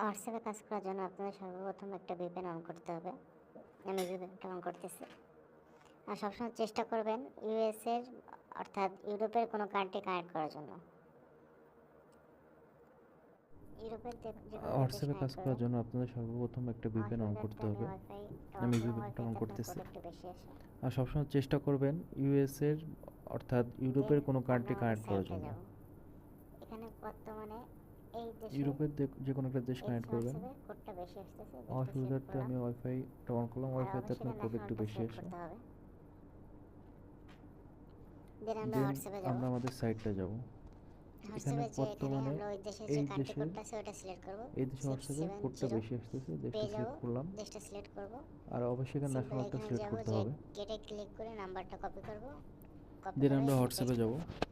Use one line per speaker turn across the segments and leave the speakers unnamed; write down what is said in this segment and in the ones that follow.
হোয়াটসঅ্যাপে কাজ করার জন্য আপনাদের সর্বপ্রথম একটা VPN অন করতে হবে। আমি VPNটা অন করতেছি। আর সবসময় চেষ্টা করবেন ইউএসের অর্থাৎ ইউরোপের কোনো কান্ট্রি কানেক্ট করার জন্য। ইউরোপের যে কোনো একটা দেশ
হোয়াটসঅ্যাপে কাজ
কানেক্ট
করার
করবেন।
জন্য আপনাদের সর্বপ্রথম একটা VPN অন করতে
আমি
হবে।
ওয়াইফাইটা অন
আমি
করলাম,
VPNটা অন
ওয়াইফাইতে আপনার কোড
করতেছি।
একটু বেশি আসে।
আর সবসময় চেষ্টা করবেন ইউএসের অর্থাৎ ইউরোপের
দেন
কোনো
আমরা
কান্ট্রি
আমাদের
কানেক্ট করার
সাইটে
জন্য।
যাব। এখানে বর্তমানে এই দেশে
ইউরোপের যে কোনো একটা দেশ
এই
কানেক্ট
দেশে
করবেন।
হোয়াটসঅ্যাপে কোডটা বেশি আসতেছে, দেশটা সিলেক্ট
অসুবিধার্থে
করলাম।
আমি ওয়াইফাইটা অন করলাম।
আর
ওয়াইফাইতে
অবশ্যই
আপনার
এখানে
কোড একটু
ন্যাশনালটা
বেশি
সিলেক্ট
আসে।
করতে হবে। দেন আমরা
দেন
হোয়াটসঅ্যাপে যাব।
আমরা আমাদের সাইটটা যাব। এখানে
হোয়াটসঅ্যাপে যে এখানে
বর্তমানে
আমরা ওই দেশের যে
এই
কান্ট্রি
দেশে
কোডটা আছে ওটা সিলেক্ট করব।
এই দেশে হোয়াটসঅ্যাপের কোডটা
670
বেশি আসতেছে, দেশটা
পেয়ে যাব,
সিলেক্ট করলাম।
দেশটা সিলেক্ট করব।
আর অবশ্যই এখানে
সিম্পল
ন্যাশনালটা
এখানে
সিলেক্ট
যাব,
করতে
যে
হবে।
গেটে ক্লিক করে নাম্বারটা কপি করব, কপি
দেন
করে
আমরা
এখানে পেস্ট
হোয়াটসঅ্যাপে যাব।
করব।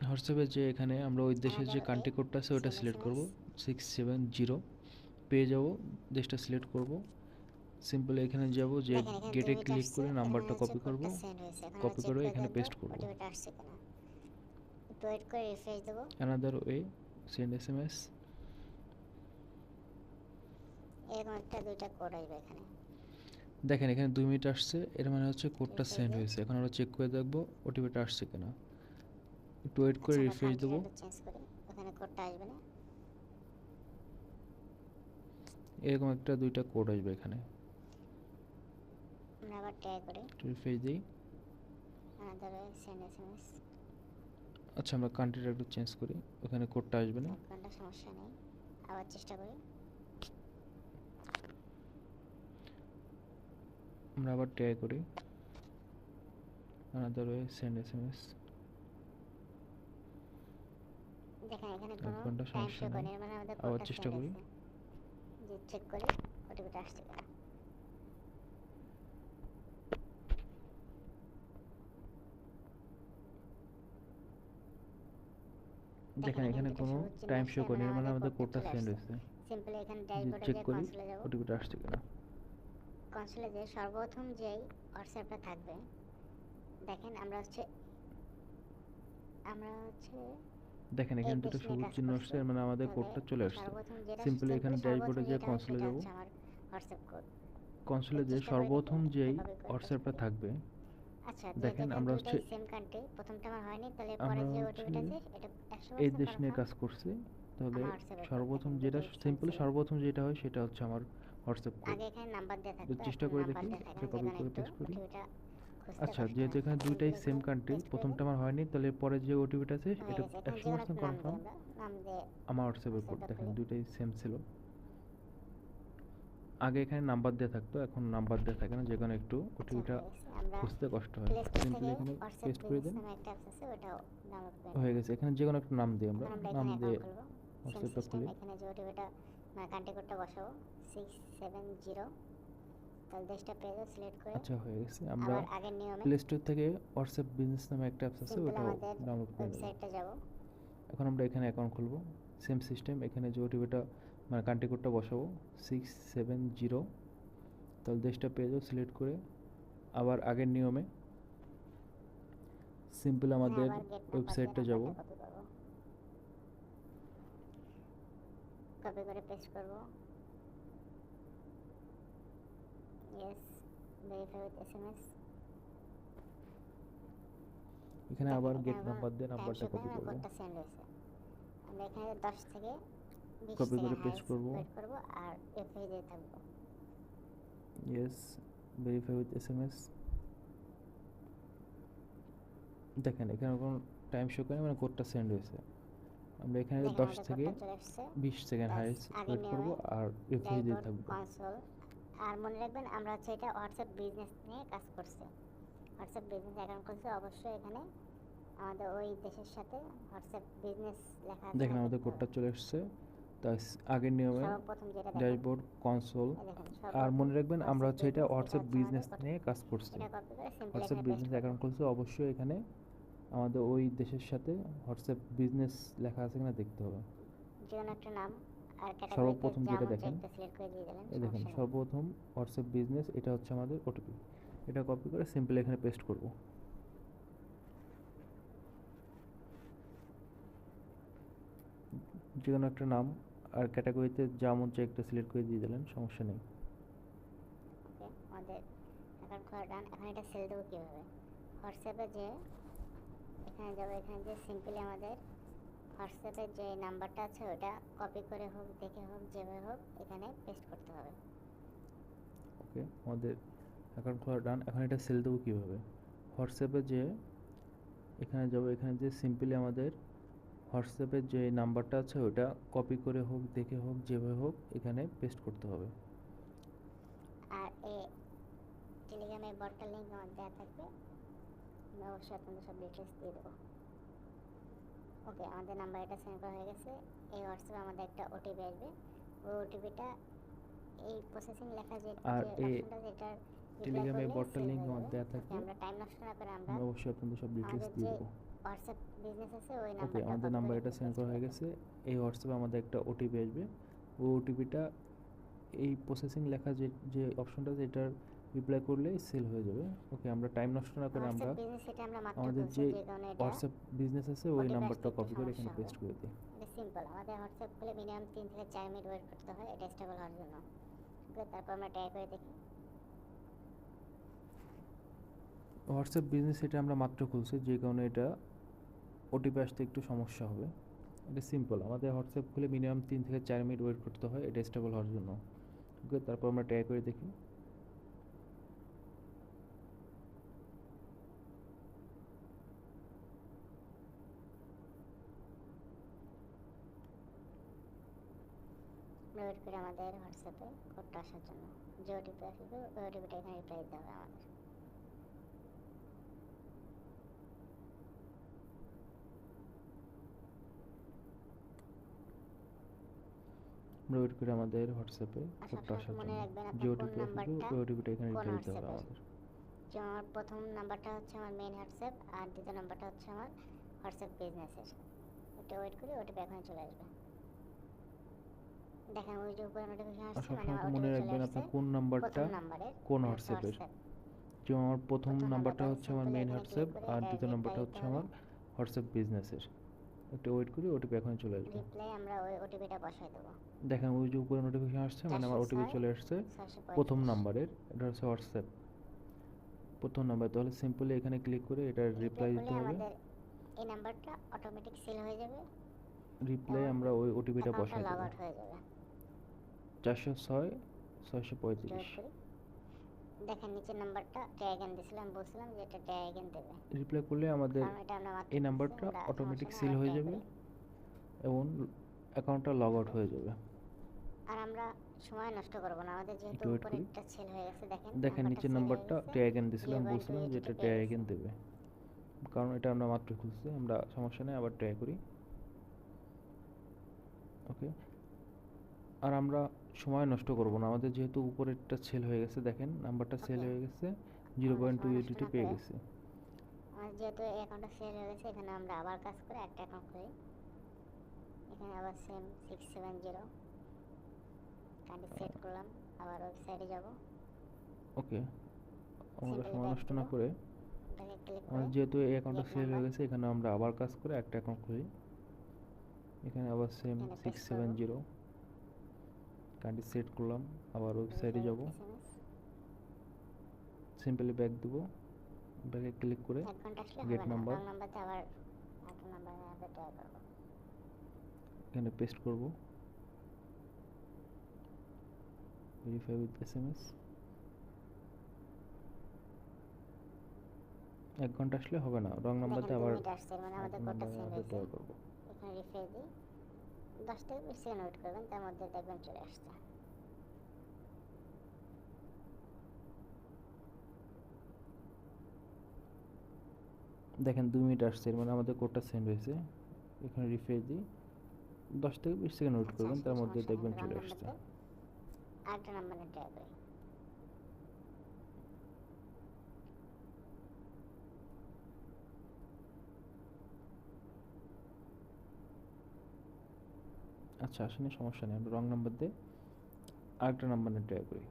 হোয়াটসঅ্যাপে যে এখানে আমরা ওই দেশের যে
অ্যানাদার ওয়ে
কান্ট্রি কোডটা আছে ওটা
সেন্ড
সিলেক্ট করব।
এসএমএস।
670 পেয়ে যাব, দেশটা সিলেক্ট করব। সিম্পল এখানে যাব, যে
দেখেন এখানে 2
গেটে
মিনিট
ক্লিক
আসছে,
করে
এখানে
নাম্বারটা
হচ্ছে
কপি করব।
কোডটা সেন্ড হয়েছে। এখন আমরা
কপি
চেক
করে
করে
এখানে
দেখব
পেস্ট করব।
ওটিপিটা আসছে কিনা। একটু ওয়েট করে রিফ্রেশ দেব।
Another way send SMS.
এরকম একটা দুইটা কোড আসবে এখানে।
দেখেন এখানে 2 মিনিট আসছে, এর মানে হচ্ছে কোডটা
রিফ্রেশ
সেন্ড
দিই।
হয়েছে। এখন আমরা চেক করে দেখব ওটিপিটা আসছে কিনা। একটু ওয়েট করে
আচ্ছা আমরা
রিফ্রেশ দেব।
কান্ট্রিটা চেঞ্জ করি, ওখানে কোডটা আসবে না।
এরকম একটা দুইটা কোড আসবে এখানে।
আমরা আবার ট্রাই করি।
রিফ্রেশ দিই।
Another way send SMS.
আচ্ছা আমরা কান্ট্রিটা একটু চেঞ্জ করি, ওখানে কোডটা আসবে না।
কোনটা সমস্যা নেই, আবার চেষ্টা করি।
আমরা আবার ট্রাই করি। Another way send SMS.
দেখেন এখানে কোনো
কোনটা
টাইম
সমস্যা
শো
নেই।
করে মানে আমাদের
আবার
কোডটা
চেষ্টা
সেন্ড
করি।
হয়েছে। যে চেক করি ওটিপিটা আসছে কিনা।
দেখেন এখানে
দুটো
কোনো
সবুজ চিহ্ন
টাইম
আসছে,
শো করেনি, মানে আমাদের কোডটা
চলে
সেন্ড
আসছে।
হয়েছে।
সিম্পলি এখানে
যে
ড্যাশবোর্ডে
চেক
গিয়ে
করি
কনসোলে যাব।
ওটিপিটা আসছে কিনা।
কনসোলে যে সর্বপ্রথম যেই হোয়াটসঅ্যাপটা থাকবে, দেখেন আমরা হচ্ছে
দেখেন
এই
এখানে
দেশ
দুটো
নিয়ে
সবুজ
কাজ
চিহ্ন
করছি।
আসছে, মানে আমাদের
তাহলে
কোডটা চলে আসছে।
সর্বপ্রথম যেটা
সিম্পলি
সিলেক্ট
এখানে
করি,
ড্যাশবোর্ডে
সর্বপ্রথম
যে
যেটা হয়
কনসোলে
সেটা
যাব।
হচ্ছে আমার হোয়াটসঅ্যাপ কোড।
কনসোলে যে
চেষ্টা করে দেখি
সর্বপ্রথম
একটা
যেই
কপি করে পেস্ট
হোয়াটসঅ্যাপটা
করি।
থাকবে,
আচ্ছা যেহেতু
দেখেন
এখানে
আমরা হচ্ছে
দুইটাই সেম কান্ট্রি, প্রথমটা আমার হয়নি, তাহলে পরে
আমরা
যে
হচ্ছে
ওটিপিটা আছে এটা
এই
100%
দেশ নিয়ে
কনফার্ম
কাজ করছি। তাহলে
আমার হোয়াটসঅ্যাপের কোড।
সর্বপ্রথম
দেখেন
যেটা
দুটোই সেম
সিম্পলি
ছিল।
সর্বপ্রথম যেটা হয় সেটা হচ্ছে আমার হোয়াটসঅ্যাপ কোড।
আগে এখানে নাম্বার দেওয়া
তো
থাকতো,
চেষ্টা
এখন
করে
নাম্বার
দেখি
দেওয়া থাকে
এটা
না, যে
কপি
কারণে
করে
একটু
পেস্ট করি।
ওটিপিটা খুঁজতে
আচ্ছা
কষ্ট
যেহেতু
হয়।
এখানে
আর
দুইটাই
সিম্পলি
সেম
এখানে
কান্ট্রি,
পেস্ট করে
প্রথমটা
দিই,
আমার হয়নি, তাহলে পরে যে ওটিপিটা আছে
হয়ে
এটা
গেছে। এখানে যে কোনো
100%
একটা নাম দিই,
কনফার্ম
আমরা নাম দিয়ে
আমার হোয়াটসঅ্যাপের কোড।
হোয়াটসঅ্যাপটা
দেখেন
খুলি।
দুইটাই সেম ছিল। আগে এখানে নাম্বার দেওয়া থাকতো, এখন নাম্বার দেওয়া থাকে না, যে কারণে একটু
আচ্ছা
ওটিপিটা
হয়ে গেছে। আমরা
খুঁজতে কষ্ট হয়।
প্লে স্টোর
সিম্পলি
থেকে
এখানে
হোয়াটসঅ্যাপ
পেস্ট করে
বিজনেস
দেন।
নামে একটা অ্যাপস আছে, ওটাও ডাউনলোড করে
হয়ে
নেব।
গেছে। এখানে যে কোনো একটা নাম দিই, আমরা
এখন আমরা
নাম
এখানে
দিয়ে
অ্যাকাউন্ট খুলবো। সেম
হোয়াটসঅ্যাপটা
সিস্টেম,
খুলি।
এখানে যে ওটিপিটা মানে কান্ট্রি কোডটা বসাবো 670, তাহলে দেশটা পেয়ে যাবো সিলেক্ট করে।
আচ্ছা হয়ে গেছে। আমরা
আবার আগের নিয়মে
প্লে স্টোর থেকে হোয়াটসঅ্যাপ বিজনেস নামে একটা অ্যাপস আছে,
সিম্পল
ওটাও
আমাদের
ডাউনলোড করে নেব।
ওয়েবসাইটটা যাব।
এখন আমরা এখানে অ্যাকাউন্ট খুলবো। সেম সিস্টেম, এখানে যে ওটিপিটা মানে কান্ট্রি কোডটা বসাবো 670, তাহলে দেশটা পেয়ে যাবো সিলেক্ট করে। আবার আগের নিয়মে সিম্পল
এখানে
আমাদের
আবার গেট নাম্বার দিয়ে
ওয়েবসাইটটা যাব।
নাম্বারটা কপি করব, কপি করে পেস্ট করব। Yes, verify with SMS.
এখানে
দেখেন
আবার
এখানে
গেট
কোনো
নাম্বার দিয়ে
টাইম
নাম্বারটা
শো করে
কপি
না,
করব।
কোডটা সেন্ড হয়েছে। আমরা এখানে 10 থেকে 20
কপি করে
সেকেন্ড
পেস্ট
হাইস্ট
করব।
ওয়েট করব আর ভেরিফাই দিয়ে থাকবো।
Yes, verify with SMS. দেখেন এখানে কোনো টাইম শো করে, মানে কোডটা সেন্ড হয়েছে। আমরা এখানে
দেখেন
10
আমাদের
থেকে
কোডটা চলে আসছে।
20 সেকেন্ড
বাস
হাইস্ট
আগের
ওয়েট করব
নিয়মে
আর রিফ্রেশ দিয়ে
ড্যাশবোর্ড
থাকবো।
কনসোল। আর মনে রাখবেন আমরা হচ্ছে এটা হোয়াটসঅ্যাপ বিজনেস নিয়ে কাজ করছি। হোয়াটসঅ্যাপ বিজনেস অ্যাকাউন্ট করছে, অবশ্যই এখানে আমাদের ওই দেশের সাথে হোয়াটসঅ্যাপ বিজনেস লেখা আছে
দেখেন
না
আমাদের
দেখতে
কোডটা
হবে।
চলে এসছে। তাই আগের নিয়মে
সর্বপ্রথম যেটা দেখেন,
ড্যাশবোর্ড কনসোল।
এই দেখেন
আর
সর্বপ্রথম
মনে রাখবেন আমরা হচ্ছে এটা হোয়াটসঅ্যাপ
হচ্ছে আমাদের
বিজনেস নিয়ে কাজ করছি।
এটা কপি করে সিম্পল
হোয়াটসঅ্যাপ
এখানে পেস্ট
বিজনেস
করব।
অ্যাকাউন্ট খুলছে, অবশ্যই এখানে আমাদের ওই দেশের সাথে হোয়াটসঅ্যাপ বিজনেস লেখা আছে কিনা দেখতে হবে।
যে কোনো একটা নাম আর ক্যাটাগরিতে
সর্বপ্রথম
যা
যেটা
মন চায়
দেখেন,
একটা সিলেক্ট করে দিয়ে দিলেন,
এই দেখেন
সমস্যা নেই।
সর্বপ্রথম হোয়াটসঅ্যাপ বিজনেস, এটা হচ্ছে আমাদের ওটিপি। এটা কপি করে সিম্পল এখানে পেস্ট করব। যে কোনো একটা নাম আর ক্যাটাগরিতে যা মন চায় একটা সিলেক্ট করে দিয়ে দিলেন, সমস্যা নেই।
ওকে, আমাদের অ্যাকাউন্ট খোলা ডান। এখন এটা সেল দেবো কীভাবে? হোয়াটসঅ্যাপে যে এখানে যাবো, এখানে যে সিম্পলি আমাদের হোয়াটসঅ্যাপের যে নাম্বারটা আছে ওটা কপি করে হোক, দেখে হোক, যেভাবে হোক এখানে পেস্ট করতে হবে।
ওকে, আমাদের অ্যাকাউন্ট খোলা ডান। এখন এটা সেল দেবো কীভাবে? হোয়াটসঅ্যাপে যে এখানে যাবো, এখানে যে সিম্পলি আমাদের হোয়াটসঅ্যাপের যে নাম্বারটা আছে ওটা কপি করে হোক, দেখে হোক, যেভাবে হোক এখানে পেস্ট করতে হবে।
আর টেলিগ্রামের বটটার লিঙ্ক আমার দেওয়া থাকবে, আমি অবশ্যই আপনাদের সব ডিটেলস দিয়ে দেবো। ওকে, আমাদের নাম্বার এটা সেন্ড করা হয়ে গেছে। এই হোয়াটসঅ্যাপে আমাদের একটা ওটিপি আসবে, ওই ওটিপিটা এই প্রসেসিং লেখা যে
আর এই
অপশনটা যেটার
টেলিগ্রামের বটটার লিঙ্ক আমার দেওয়া থাকবে,
আমরা টাইম নষ্ট না করে আমরা
আমি অবশ্যই আপনাদের সব ডিটেলস
আমাদের
দিয়ে
যে
দেবো।
হোয়াটসঅ্যাপ বিজনেস আছে ওই
ওকে,
নাম্বারটা
আমাদের নাম্বার এটা সেন্ড করা হয়ে গেছে। এই হোয়াটসঅ্যাপে আমাদের একটা ওটিপি আসবে, ওই ওটিপিটা এই প্রসেসিং লেখা যে যে অপশনটা আছে এটার রিপ্লাই করলে সেল হয়ে যাবে। ওকে, আমরা টাইম নষ্ট না করে আমরা
বিজনেস এটা আমরা মাত্র
আমাদের
খুলছি,
যে
যে কারণে এটা
হোয়াটসঅ্যাপ বিজনেস আছে ওই
OTP
নাম্বারটা
আসতে একটু
কপি করে এখানে
সমস্যা
পেস্ট
হবে।
করে দিই।
এটা সিম্পল, আমাদের হোয়াটসঅ্যাপ খুলে মিনিমাম 3 থেকে 4 মিনিট ওয়েট করতে হয় এটা স্টেবল হওয়ার জন্য। ওকে, তারপর আমরা ট্রাই করে দেখি।
হোয়াটসঅ্যাপ বিজনেস এটা আমরা মাত্র খুলছি, যে কারণে এটা ওটিপি আসতে একটু সমস্যা হবে। এটা সিম্পল, আমাদের হোয়াটসঅ্যাপ খুলে মিনিমাম 3 থেকে 4 মিনিট ওয়েট করতে হয় এটা স্টেবল হওয়ার জন্য। ওকে, তারপর আমরা ট্রাই করে দেখি।
ওয়েট করে আমাদের হোয়াটসঅ্যাপে কোডটা আসার জন্য, যে ওটিপি আসবে ওই ওটিপিটা এখানে রিপ্লাই দিতে হবে আমাদের।
আমরা ওয়েট করে আমাদের হোয়াটসঅ্যাপে কোডটা আসার
মনে
জন্য,
রাখবেন
যে
আপনার কোন
ওটিপি আসবে
নাম্বারটা
ওই ওটিপিটা এখানে
কোন
রিপ্লাই দিতে হবে
হোয়াটসঅ্যাপের।
আমাদের।
যে আমার প্রথম নাম্বারটা হচ্ছে আমার মেইন হোয়াটসঅ্যাপ, আর দ্বিতীয় নাম্বারটা হচ্ছে আমার হোয়াটসঅ্যাপ বিজনেসের। একটু ওয়েট করি, ওটিপি এখন চলে আসবে। দেখেন ওই যে উপরে নোটিফিকেশন
আর
আসছে, মানে
সবসময়
আমার
তো
ওটিপি
মনে
চলে
রাখবেন
আসছে
আপনার কোন নাম্বারটা
প্রথম নাম্বারের,
কোন
মানে
হোয়াটসঅ্যাপের।
হোয়াটসঅ্যাপ
যে আমার প্রথম
প্রথম
নাম্বারটা
নাম্বারটা
হচ্ছে আমার
সিম্পল
মেইন
এখানে
হোয়াটসঅ্যাপ,
ক্লিক করে
আর
এটা
দ্বিতীয়
রিপ্লাই
নাম্বারটা
দিতে
হচ্ছে
হবে।
আমার হোয়াটসঅ্যাপ বিজনেসের। একটু ওয়েট করি, ওটিপি এখন চলে আসবে।
রিপ্লাই আমরা ওই ওটিপিটা বসাই দেবো।
দেখেন ওই যে উপরে নোটিফিকেশন আসছে, মানে আমার ওটিপি
406
চলে আসছে
635।
প্রথম নাম্বারের, এটা হচ্ছে হোয়াটসঅ্যাপ প্রথম নাম্বার। তাহলে সিম্পলি এখানে ক্লিক করে এটা রিপ্লাই দিতে হবে।
আমাদের এই নাম্বারটা অটোমেটিক সিল হয়ে যাবে,
রিপ্লাই আমরা ওই ওটিপিটা বসাই
লগ
দেবো,
আউট হয়ে যাবে।
406
ওয়েট
635।
করি, দেখেন নিচের নাম্বারটা ট্রাই অ্যাগেন দিছিলাম, বলছিলাম যে এটা ট্রাই অ্যাগেন দেবে,
রিপ্লাই করলে আমাদের
কারণ এটা আমরা মাত্র
এই
খুলছি,
নাম্বারটা
আমরা
অটোমেটিক
সমস্যা
সিল
নেই, আবার
হয়ে
ট্রাই
যাবে
করি।
এবং অ্যাকাউন্টটা লগ আউট হয়ে যাবে।
আর আমরা সময় নষ্ট করব না, আমাদের যেহেতু
একটু ওয়েট
উপরে
করি।
একটা সেল হয়ে গেছে, দেখেন
দেখেন নিচের নাম্বারটা ট্রাই অ্যাগেন দিছিলাম, বলছিলাম যে এটা ট্রাই অ্যাগেন দেবে, কারণ এটা আমরা মাত্র খুলছি, আমরা সমস্যা নেই, আবার ট্রাই করি। ওকে, আর আমরা সময় নষ্ট করব না, আমাদের যেহেতু উপরেরটা সেল হয়ে গেছে, দেখেন নাম্বারটা সেল হয়ে গেছে, 0.2 ইউডিটি পেয়ে গেছে।
আমার যেহেতু এই অ্যাকাউন্টটা সেল হয়ে গেছে, এখানে আমরা আবার কাজ করে একটা অ্যাকাউন্ট খুলি। এখানে আবার সেম 670 কার্ড সেট করলাম, আবার ওয়েবসাইটে যাব।
ওকে, আমরা
Simply
সময়
back
নষ্ট
দিব,
না করে
এটাকে ক্লিক করে
আমাদের যেহেতু এই অ্যাকাউন্টটা
Get
সেল হয়ে
number,
গেছে, এখানে আমরা আবার কাজ করে একটা অ্যাকাউন্ট খুলি। এখানে আবার সেম
এখানে paste
670 কার্ডটি সেট করলাম, আবার ওয়েবসাইটে যাব,
SMS।
সিম্পলি ব্যাক দেব, ব্যাকে ক্লিক করে
এক ঘন্টা আসলে
গেট
হবে না,
নাম্বার
রং নাম্বারতে আবার একটা নাম্বার আমরা ট্রাই করব।
এখানে পেস্ট করব, ভেরিফাই উইথ এসএমএস। 1 ঘন্টা আসলে হবে না, রং নাম্বারতে আবার
মানে আমাদের কোডটা সেভ হয়েছে।
ট্রাই করব।
এখানে রিফ্রেশ দিই, 10 থেকে 20 সেকেন্ড ওয়েট করবেন, তার মধ্যে দেখবেন চলে আসছে।
দেখেন 2 মিনিট আসছে, মানে আমাদের কোডটা সেন্ড হয়েছে। এখানে রিফ্রেশ দিই, 10 থেকে 20 সেকেন্ড ওয়েট করবেন, তার মধ্যে দেখবেন চলে আসছে।
আরেকটা নাম্বারে ট্রাই করি।
আচ্ছা, আসেনি, সমস্যা নেই, আমরা রং নাম্বার দিয়ে আরেকটা নাম্বারে ট্রাই করি।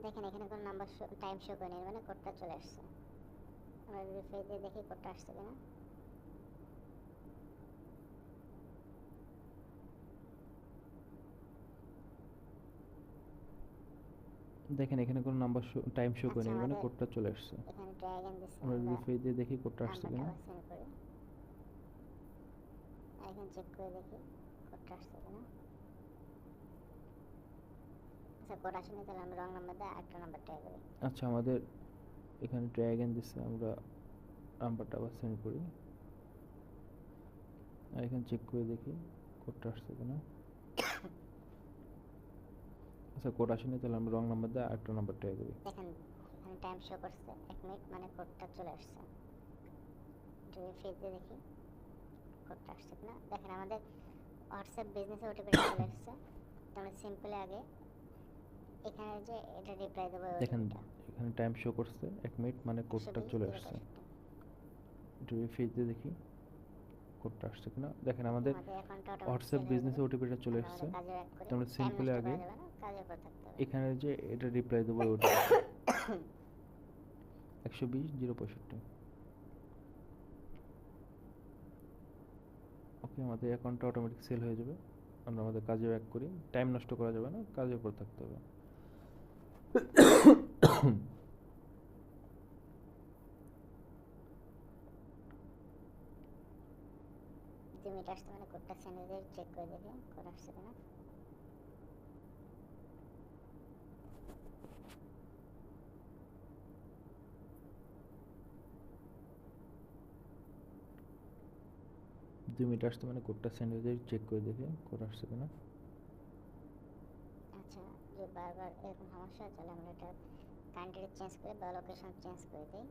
দেখেন এখানে কোনো নাম্বার টাইম শো করেনি, মানে কোডটা চলে আসছে। আমরা রিফ্রেশ দিয়ে দেখি কোডটা আসছে কিনা।
দেখেন এখানে কোনো নাম্বার টাইম শো
আচ্ছা,
করেনি, মানে
আমাদের
কোডটা চলে আসছে।
এখানে ড্র্যাগন দিচ্ছে,
আমরা
আমরা
রিফ্রেশ দিয়ে দেখি কোডটা আসছে
নাম্বারটা
কিনা।
আবার সেন্ড করি। এখন চেক করে দেখি কোডটা আসছে কিনা। আচ্ছা, কোড আসেনি, তাহলে আমরা রং নাম্বার দিয়ে আরেকটা নাম্বার ট্রাই করি।
আচ্ছা, আমাদের এখানে ড্র্যাগন দিচ্ছে, আমরা নাম্বারটা আবার সেন্ড করি। আর এখানে চেক করে দেখি কোডটা আসছে কিনা। আচ্ছা, কোড আসেনি, তাহলে আমরা রং নাম্বার দিয়ে আরেকটা নাম্বার ট্রাই করি।
দেখেন এখানে টাইম শো করছে 1 মিনিট, মানে কোডটা চলে আসছে। রিফ্রেশ দিয়ে দেখি কোডটা আসছে কিনা। দেখেন আমাদের হোয়াটসঅ্যাপ বিজনেসে ওটিপিটা চলে আসছে। তো আমরা সিম্পলি আগে এখানে যে এটা রিপ্লাই দেবো
দেখেন
ওটিপিটা
এখানে টাইম শো করছে 1 মিনিট, মানে কোডটা চলে আসছে। একটু রিফ্রেশ দিয়ে দেখি কোডটা আসছে কিনা। দেখেন আমাদের হোয়াটসঅ্যাপ বিজনেসে ওটিপিটা চলে আসছে। তো আমরা সিম্পলি আগে এখানে যে এটা রিপ্লাই দেবো ওটিপি 120 065। ওকে, আমাদের অ্যাকাউন্টটা অটোমেটিক সেল হয়ে যাবে। আমরা আমাদের কাজে ব্যাক করি, টাইম নষ্ট করা যাবে না, কাজের উপর থাকতে হবে।
2 মিনিট আসছে, মানে কোডটা সেন্ড দিয়ে চেক করে দেখি কোড আসছে কিনা।
দুই মিনিট আসতে, মানে কোডটা সেন্ড হয়ে যায়, চেক করে দেখি কোড আসছে কিনা।
আচ্ছা, যে বারবার এরকম সমস্যা হয়, তাহলে আমরা এটা কান্ট্রি চেঞ্জ করে বা লোকেশন চেঞ্জ করে দিই।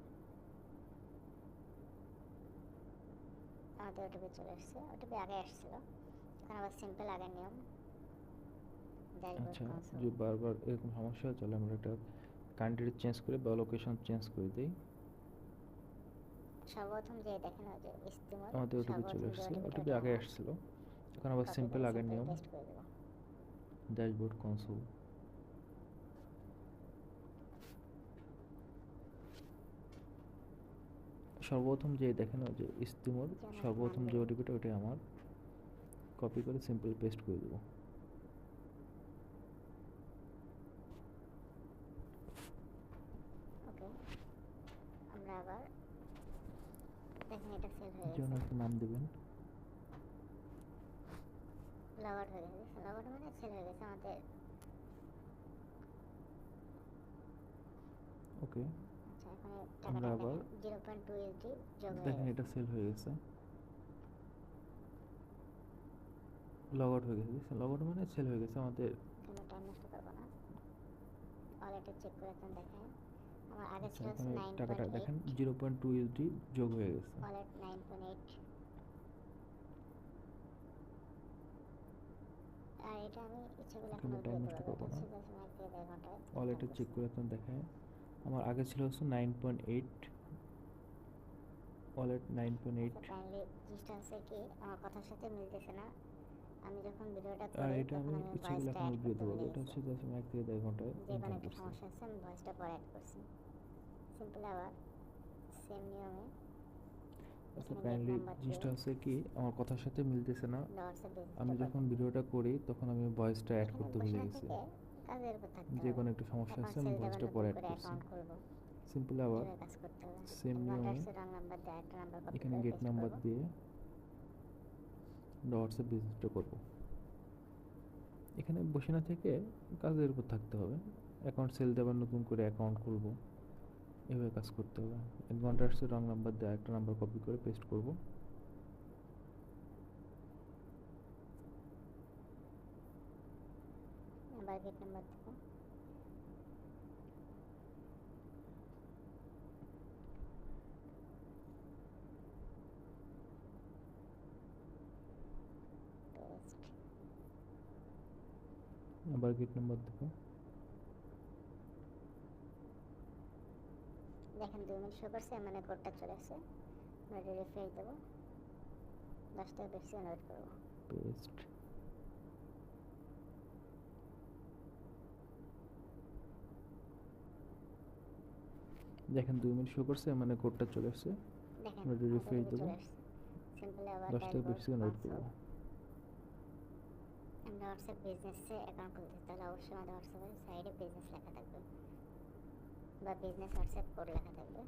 আমাদের ওটিপি চলে আসছে, ওটিপি আগে আসছিল। এখন আবার সিম্পল আগের নিয়ম ড্যাশবোর্ড
আচ্ছা,
কনসোল।
যদি বারবার এরকম সমস্যা হয়, তাহলে আমরা এটা কান্ট্রি চেঞ্জ করে বা লোকেশন চেঞ্জ করে দিই।
সর্বপ্রথম যে দেখেন যে ইস্তিমর,
আমাদের ওটিপি চলে আসছে, ওটিপি আগে আসছিল। এখন আবার সিম্পল আগের নিয়ম
পেস্ট করে দেব।
Dashboard console. সর্বপ্রথম যে দেখেন যে ইস্তিমর, সর্বপ্রথম যে ওটিপিটা ওটা আমার কপি করে সিম্পল পেস্ট করে দেবো।
ওকে, আমরা আবার দেখেন এটা সেল হয়ে
যেমন
গেছে।
একটা নাম দেবেন।
লগ আউট হয়ে গেছে, লগ আউট মানে সেল হয়ে গেছে আমাদের।
ওকে,
আচ্ছা, এখানে
আমরা
টাকাটা
আবার
দেখেন 0.2 USD যোগ হয়ে
দেখেন
গেছে।
এটা সেল হয়ে গেছে, লগ আউট হয়ে গেছে। লগ আউট মানে সেল হয়ে গেছে আমাদের।
আমরা টাইম নষ্ট করবো না, ওয়ালেটে চেক করে এখন দেখেন আমার আগে
আচ্ছা,
ছিল
এখানে টাকাটা
9.8,
দেখেন 0.2 USD যোগ হয়ে গেছে।
ওয়ালেট 9.8। আর এটা আমি ইচ্ছে করলে এখন
আমরা টাইম
উঠিয়ে
নষ্ট
দেবো।
করবো
এটা
না,
হচ্ছে 10.1 ঘন্টায়
ওয়ালেটে চেক করে এখন দেখায় আমার আগে ছিল হচ্ছে 9.8, ওয়ালেট 9.8।
কাইন্ডলি জিনিসটা হচ্ছে কি আমার কথার সাথে মিলতেছে না। আমি যখন ভিডিওটা
আর
করি
এটা
তখন
আমি
আমি
ইচ্ছে করলে
ভয়েসটা
এখন
অ্যাড
উঠিয়ে
করতে
দেবো।
ভুলে
এটা
গেছি।
হচ্ছে 1 থেকে 1.5 ঘন্টায়
যে কোনো
ইনকাম
একটা
করছি।
সমস্যা হচ্ছে, আমি ভয়েসটা পরে অ্যাড করছি। সিম্পল আবার সেম নিয়মে
আচ্ছা,
এখানে গেট
কাইন্ডলি
নাম্বার দিয়ে
জিনিসটা হচ্ছে কি আমার কথার সাথে মিলতেছে না।
হোয়াটসঅ্যাপ
আমি
বিজনেসটা
যখন
করবো।
ভিডিওটা করি তখন আমি ভয়েসটা অ্যাড
এখানে
করতে
বসে
ভুলে
না
গেছি।
থেকে কাজের উপর থাকতে
যে
হবে।
কোনো একটা সমস্যা আছে, আমি
অ্যাকাউন্ট সেল দেবেন,
ভয়েসটা
নতুন
পরে অ্যাড
করে
করছি।
অ্যাকাউন্ট খুলবো,
সিম্পল আবার
এভাবে কাজ করতে হবে।
সেম নিয়মে
কন্ট্যাক্টসে রং নাম্বার দিয়ে একটা নাম্বার কপি
এখানে
করে
গেট
পেস্ট
নাম্বার
করবো।
দিয়ে হোয়াটসঅ্যাপ বিজনেসটা করব। এখানে বসে না থেকে কাজের উপর থাকতে হবে। অ্যাকাউন্ট সেল দেবার নতুন করে অ্যাকাউন্ট খুলবো, এভাবে কাজ করতে হবে। কন্ট্যাক্টসে রং নাম্বার দিয়ে একটা নাম্বার কপি করে পেস্ট করব।
আবার গেট নাম্বার দেবো। পেস্ট।
আবার গেট নাম্বার দেবো।
দেখেন 2 মিনিট শো করছে, মানে কোডটা চলে আসছে। আমরা রিফ্রেশ দেবো, 10 থেকে 20 সেকেন্ড ওয়েট করবো।
পেস্ট। দেখেন 2 মিনিট শো করছে, মানে কোডটা চলে আসছে।
দেখেন
আমরা একটু রিফ্রেশ
অটোমেটিক
দেবো,
চলে আসছে। সিম্পলি আবার
10 থেকে 20 সেকেন্ড ওয়েট করবো।
আমরা হোয়াটসঅ্যাপ বিজনেসে অ্যাকাউন্ট খুলতে, তাহলে অবশ্যই আমাদের হোয়াটসঅ্যাপের সাইডে বিজনেস লেখা থাকবে বা বিজনেস হোয়াটসঅ্যাপ কোড লেখা থাকবে।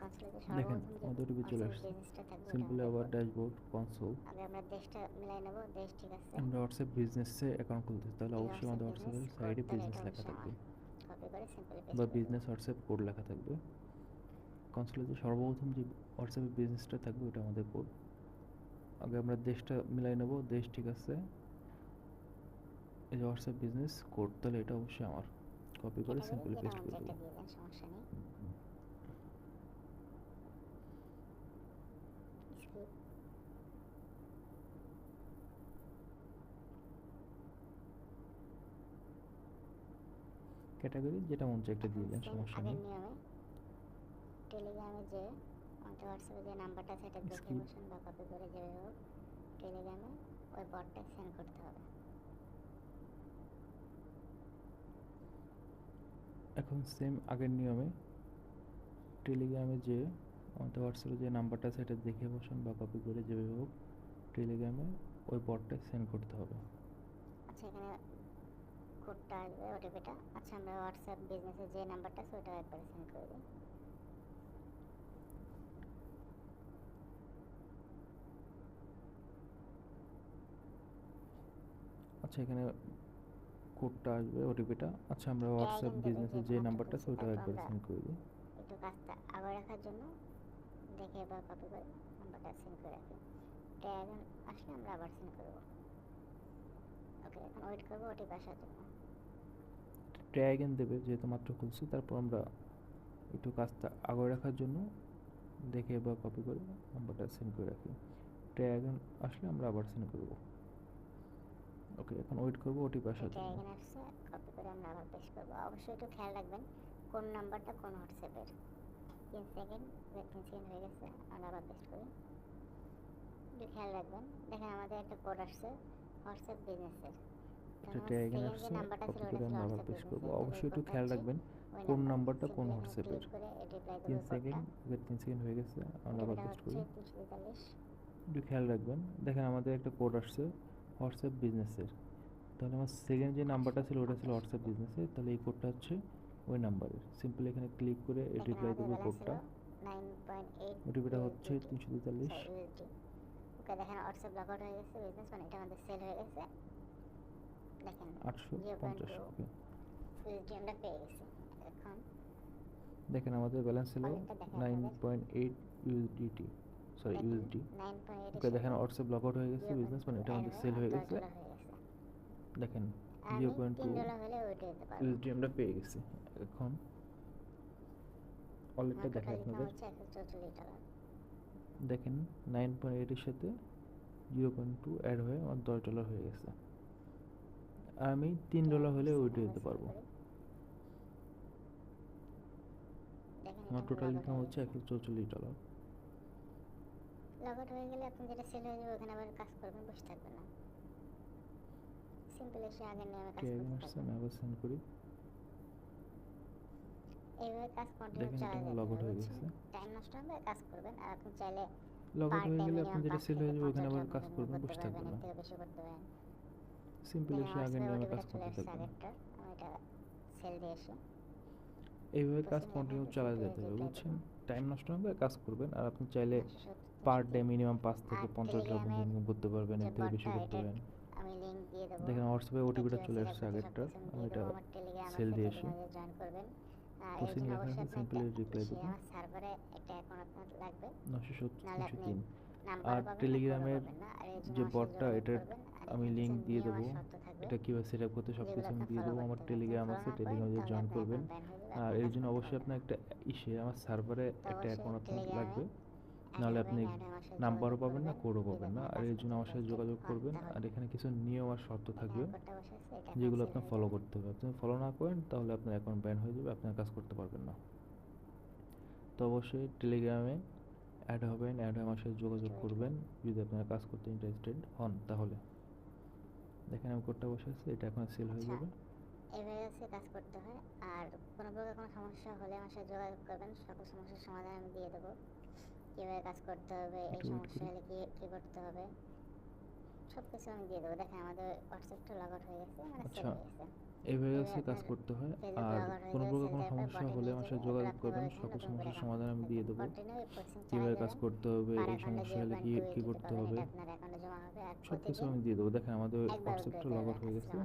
কনসোলে
দেখেন
সর্বপ্রথম যে
আমাদের ওটিপি চলে
হোয়াটসঅ্যাপের
আসছে।
বিজনেসটা থাকবে ওটা
সিম্পলি
আমাদের
আবার
কোড।
Dashboard console.
আগে আমরা দেশটা মিলাই নেব, দেশ ঠিক আছে।
আমরা হোয়াটসঅ্যাপ বিজনেসে অ্যাকাউন্ট খুলতে, তাহলে
এই
অবশ্যই আমাদের
হোয়াটসঅ্যাপ
হোয়াটসঅ্যাপের
বিজনেস কোড,
সাইডে
তাহলে
বিজনেস
এটা
লেখা
অবশ্যই
থাকবে
আমার। কপি করে সিম্পলি পেস্ট
বা
করে দেবো।
বিজনেস হোয়াটসঅ্যাপ কোড লেখা থাকবে। কনসোলে যে সর্বপ্রথম যে হোয়াটসঅ্যাপের বিজনেসটা থাকবে ওটা আমাদের কোড। আগে আমরা দেশটা মিলাই নেব, দেশ ঠিক আছে। এই যে হোয়াটসঅ্যাপ বিজনেস কোড, তাহলে এটা অবশ্যই আমার। কপি করে
ক্যাটাগরি
সিম্পলি
যেটা
পেস্ট
মন
করে
চায়
দেবো।
একটা দিয়ে দেন, সমস্যা নেই। স্কিপ।
ক্যাটাগরি যেটা মন চায় একটা দিয়ে দেন,
সেম
সমস্যা
আগের
নেই।
নিয়মে টেলিগ্রামে যে আমাদের হোয়াটসঅ্যাপে যে নাম্বারটা আছে এটা দেখে
Skip.
বসুন বা কপি করে যেভাবে হোক টেলিগ্রামে ওই বটটা সেন্ড করতে হবে।
এখন সেম আগের নিয়মে টেলিগ্রামে যে আমাদের হোয়াটসঅ্যাপে যে নাম্বারটা আছে এটা দেখে বসুন বা কপি করে যেভাবে হোক টেলিগ্রামে ওই বটটা সেন্ড করতে হবে।
আচ্ছা, এখানে কোডটা আসবে, ওটিপিটা। আচ্ছা, আমরা হোয়াটসঅ্যাপ বিজনেসের যে নাম্বারটা আছে ওটা একবারে সেন্ড করে দিই।
আচ্ছা, এখানে কোডটা আসবে, ওটিপিটা। আচ্ছা, আমরা
ট্যাগ
হোয়াটসঅ্যাপ
দেবে
বিজনেসের যে
যেহেতু মাত্র
নাম্বারটা আছে
খুলছি,
ওটা
তারপর
একবারে
আমরা
সেন্ড করে দিই।
একটু কাজটা আগে রাখার জন্য দেখে বা কপি করে নাম্বারটা সেন্ড করে রাখি। ট্যাগ আসলে আমরা আবার সেন্ড করবো। ওকে, এখন ওয়েট করবো ওটিপি আসার জন্য।
ট্যাগ এন দেবে যেহেতু মাত্র খুলছি, তারপর আমরা একটু কাজটা আগে রাখার জন্য দেখে বা কপি করে নাম্বারটা সেন্ড করে রাখি। ট্যাগ এন আসলে আমরা আবার সেন্ড করবো। ওকে, এখন ওয়েট করবো ওটিপি আসার জন্য।
ট্যাগ আসছে, কপি করে আমরা আবার পেস্ট করবো। অবশ্যই একটু খেয়াল রাখবেন কোন নাম্বারটা কোন হোয়াটসঅ্যাপের। 3 সেকেন্ড, 3 সেকেন্ড হয়ে গেছে, আমরা আবার পেস্ট করি। একটু খেয়াল রাখবেন। দেখেন আমাদের একটা কোড আসছে হোয়াটসঅ্যাপ বিজনেসের।
এটা ট্যাগ এন
সেকেন্ড যে
আসছে,
নাম্বারটা ছিল
কপি
ওটা
করে
ছিল
আমরা আবার
হোয়াটসঅ্যাপ
পেস্ট করবো।
বিজনেসের, তাহলে
অবশ্যই
এই
একটু
কোডটা
খেয়াল
হচ্ছে
রাখবেন
ওই
কোন
নাম্বার।
নাম্বারটা কোন
সিম্পলি এখানে
হোয়াটসঅ্যাপের।
ক্লিক করে এটি অ্যাপ্লাই
3
করবো কোডটা।
সেকেন্ড, 3 সেকেন্ড হয়ে গেছে, আমরা আবার
ওটিপিটা
পেস্ট
হচ্ছে
করি।
343।
একটু খেয়াল রাখবেন, দেখেন আমাদের একটা কোড আসছে হোয়াটসঅ্যাপ বিজনেসের। তাহলে আমার সেকেন্ড যে নাম্বারটা ছিল ওটা ছিল হোয়াটসঅ্যাপ বিজনেসের, তাহলে এই কোডটা হচ্ছে ওই নাম্বারের। সিম্পলি এখানে ক্লিক করে
দেখেন
রিপ্লাই
আমাদের
দেবো
ব্যালেন্স ছিল
কোডটা।
9.8
ওটিপিটা হচ্ছে
USDT,
343
সরি USD। ওকে, দেখেন হোয়াটসঅ্যাপ লগ আউট হয়ে গেছে বিজনেস, মানে এটা আমাদের সেল হয়ে গেছে। দেখেন
850।
0.2
ওকে,
USD আমরা পেয়ে গেছি। এখন
দেখেন আমাদের ব্যালেন্স ছিল
ওয়ালেটটা দেখেন আপনাদের।
9.8 ইউএসডিটি, সরি
দেখেন
ইউএসডি।
9.8
ওকে, দেখেন হোয়াটসঅ্যাপ লগ আউট হয়ে গেছে বিজনেস, মানে এটা আমাদের সেল হয়ে গেছে।
$10 হয়ে গেছে।
দেখেন
আমি
0.2
$3 হলে ওইটা দিতে পারবো।
ইউএসডি আমরা পেয়ে গেছি। এখন ওয়ালেটটা
আমার
দেখেন
টোটাল ইনকাম
আপনাদের।
হচ্ছে $144।
দেখেন 9.8 এর সাথে 0.2 অ্যাড হয়ে আমার $10 হয়ে গেছে। আর আমি $3 হলে ওইটা দিতে পারবো।
দেখেন
আমার
এটা
টোটাল
লগ আউট
ইনকাম
হয়ে
হচ্ছে
গেছে।
$144।
লগ আউট হয়ে গেলে আপনি যেটা সেল হয়ে যাবে ওখানে আবার কাজ করবেন, বসে থাকবেন না। সিম্পল এসে আগের নিয়মে কাজ
ট্যাগ
করতে
আসছে,
থাকবেন।
আমি আবার সেন্ড করি।
এইভাবে কাজ কন্টিনিউ
দেখেন এটা
চালিয়ে
আমার
যেতে
লগ আউট
হবে,
হয়ে
বুঝছেন?
গেছে।
টাইম নষ্ট হবে, কাজ করবেন। আর আপনি চাইলে
লগ আউট
পার
হয়ে
ডে
গেলে আপনি
মিনিমাম
যেটা
5
সেল
থেকে
হয়ে যাবে ওখানে
50
আবার
ডলার
কাজ করবেন,
করতে
বসে
পারবেন,
থাকবেন
এর
না।
থেকে বেশি করতে পারেন।
সিম্পল
দেখেন
এসে
আমার
আগের
সাথে
নিয়মে
ওটিপিটা
কাজ
চলে
করতে
আসছে
থাকবেন।
আগেরটা, আমি এটা সেল দিয়ে আসি।
এইভাবে কাজ
প্রসিডিং
কন্টিনিউ
এখানে
চালিয়ে
সিম্পলি
যেতে হবে,
রিপ্লাই
বুঝছেন?
দেবো।
টাইম নষ্ট হবে, কাজ করবেন। আর আপনি চাইলে
970
পার ডে মিনিমাম 5
আর
থেকে 50 ডলার
টেলিগ্রামের
পর্যন্ত করতে পারবেন,
যে
এর থেকে বেশি
বটটা,
করতে
এটার
পারবেন।
আমি লিঙ্ক দিয়ে দেবো।
দেখেন হোয়াটসঅ্যাপে
এটা
ওটিপিটা
কীভাবে
চলে
সেট আপ
আসছে
করতে সব
আগেরটার,
কিছু আমি
আমি
দিয়ে
এটা
দেবো। আমার টেলিগ্রাম
সেল
আছে,
দিয়ে আসি।
টেলিগ্রামে জয়েন করবেন। আর এর
প্রসিং
জন্য
লেখা
অবশ্যই
আছে,
আপনার
সিম্পলি
একটা
রিপ্লাই
সে
দেবো।
আমার সার্ভারে একটা অ্যাকাউন্ট আপনার লাগবে,
970
নাহলে আপনি
303।
নাম্বারও
আর
পাবেন না, কোডও
টেলিগ্রামের
পাবেন না। আর এর জন্য
যে
আমার সাথে
বটটা,
যোগাযোগ
এটার
করবেন। আর
আমি
এখানে
লিঙ্ক
কিছু
দিয়ে
নিয়ম
দেবো।
আর শর্ত থাকবে
এটা কীভাবে সেট আপ করতে সব
যেগুলো
কিছু আমি
আপনার
দিয়ে
ফলো
দেবো। আমার
করতে হবে। যদি
টেলিগ্রাম
ফলো
আছে,
না করেন
টেলিগ্রামে
তাহলে
জয়েন
আপনার
করবেন।
অ্যাকাউন্ট ব্যান হয়ে যাবে,
আর
আপনি
এর
কাজ
জন্য
করতে
অবশ্যই
পারবেন
আপনার
না।
একটা আমার সার্ভারে
তো
একটা
অবশ্যই
অ্যাকাউন্ট আপনার
টেলিগ্রামে
লাগবে,
অ্যাড
নাহলে
হবেন,
আপনি
অ্যাড হয়ে আমার সাথে
নাম্বারও
যোগাযোগ
পাবেন না,
করবেন
কোডও
যদি
পাবেন না।
আপনার
আর
কাজ
এর
করতে
জন্য আমার সাথে
ইন্টারেস্টেড
যোগাযোগ
হন
করবেন।
তাহলে।
আর এখানে কিছু নিয়ম আর শর্ত
দেখেন
থাকবে
আমার কোডটা বসে আছে, এটা
যেগুলো
সেল
আপনার
হয়ে
ফলো
যাবে।
করতে হবে। আপনি ফলো না করেন তাহলে আপনার অ্যাকাউন্ট ব্যান হয়ে যাবে, আপনার কাজ করতে পারবেন না। তো অবশ্যই টেলিগ্রামে অ্যাড হবেন, অ্যাড হয়ে আমার সাথে যোগাযোগ করবেন যদি আপনারা কাজ করতে ইন্টারেস্টেড হন। তাহলে দেখেন আমি কোডটা বসে আছে, এটা এখন সেল হয়ে
আচ্ছা,
যাবে।
এইভাবে হচ্ছে কাজ করতে হয়। আর কোনো প্রকার কোনো সমস্যা হলে আমার সাথে যোগাযোগ করবেন, সকল সমস্যার সমাধান আমি দিয়ে দেবো। কীভাবে কাজ করতে হবে, এই
একটু ওয়েট
সমস্যা
করি।
হলে কী করতে হবে, সব কিছু আমি দিয়ে দেবো। দেখেন আমাদের হোয়াটসঅ্যাপটা লগ আউট হয়ে গেছে, মানে সেল
আচ্ছা,
হয়ে গেছে।
এইভাবে
এইভাবে
হচ্ছে কাজ
আপনার
করতে হয়।
ফেসবুক
আর
লগ আউট হয়ে
কোনো
যাবে,
প্রকার
সেল
কোনো
দেওয়ার পর
সমস্যা
বটে
হলে
নিয়ে
আমার
যাবে,
সাথে
এরপর
যোগাযোগ
আপনি
করবেন,
এখানে
সকল
নতুন করে
সমস্যার
অ্যাকাউন্ট
সমাধান
খুলতে
আমি দিয়ে
থাকবেন।
দেবো।
বটে নিয়ে প্রসেসিং চালাই
কীভাবে কাজ
দেবেন,
করতে হবে,
পার
এই
অ্যাকাউন্টে
সমস্যা হলে
0.2
কী
USDT
করতে
পাবেন,
হবে,
এটা আপনার অ্যাকাউন্টে জমা হবে। আর
সব কিছু
প্রতিদিন
আমি দিয়ে দেবো। দেখেন আমাদের
একবার উইথড্র
হোয়াটসঅ্যাপটা লগ
করবেন।
আউট হয়ে গেছে।
আসসালামু আলাইকুম।